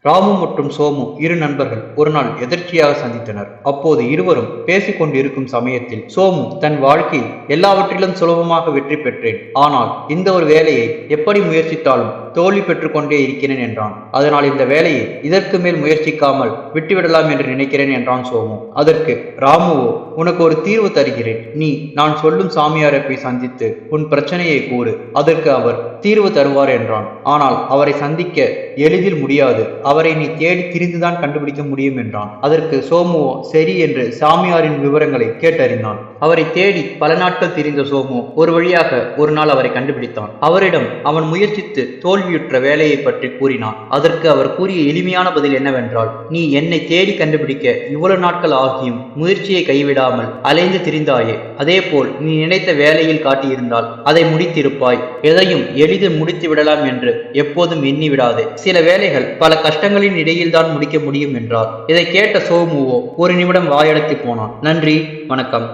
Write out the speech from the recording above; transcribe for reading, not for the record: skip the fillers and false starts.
ராமு மற்றும் சோமு இரு நண்பர்கள் ஒரு நாள் எதிர்ச்சியாக சந்தித்தனர். அப்போது இருவரும் பேசிக் கொண்டிருக்கும் சமயத்தில் சோமு தன் வாழ்க்கையில் எல்லாவற்றிலும் சுலபமாக வெற்றி பெற்றேன், ஆனால் இந்த ஒரு வேலையை எப்படி முயற்சித்தாலும் தோல்வி பெற்றுக் கொண்டே இருக்கிறேன் என்றான். அதனால் இந்த வேலையை இதற்கு மேல் முயற்சிக்காமல் விட்டுவிடலாம் என்று நினைக்கிறேன் என்றான் சோமு. அதற்கு ராமுவோ, உனக்கு ஒரு தீர்வு தருகிறேன், நீ நான் சொல்லும் சாமியாரை போய் சந்தித்து உன் பிரச்சனையை கூறு, அதற்கு அவர் தீர்வு தருவார் என்றான். ஆனால் அவரை சந்திக்க எளிதில் முடியாது, அவரை நீ தேடி திரிந்துதான் கண்டுபிடிக்க முடியும் என்றான். அதற்கு சோமுவோ சரி என்று சாமியாரின் விவரங்களை கேட்டறிந்தான். அவரை தேடி பல நாட்கள் திரிந்த சோமு ஒரு வழியாக ஒரு நாள் அவரை கண்டுபிடித்தான். அவரிடம் அவன் முயற்சித்து தோல்வியுற்ற வேலையை பற்றி கூறினான். அதற்கு அவர் கூறிய எளிமையான பதில் என்னவென்றால், நீ என்னை தேடி கண்டுபிடிக்க இவ்வளவு நாட்கள் ஆகியும் முயற்சியை கைவிடாமல் அலைந்து திரிந்தாயே, அதே போல் நீ நினைத்த வேலையில் காட்டியிருந்தால் அதை முடித்திருப்பாய். எதையும் எளிதில் முடித்து விடலாம் என்று எப்போதும் எண்ணி விடாதே, சில வேலைகள் பல கஷ்டங்களின் இடையில்தான் முடிக்க முடியும் என்றார். இதை கேட்ட சோமுவோ ஒரு நிமிடம் வாயடைத்து போனான். நன்றி, வணக்கம்.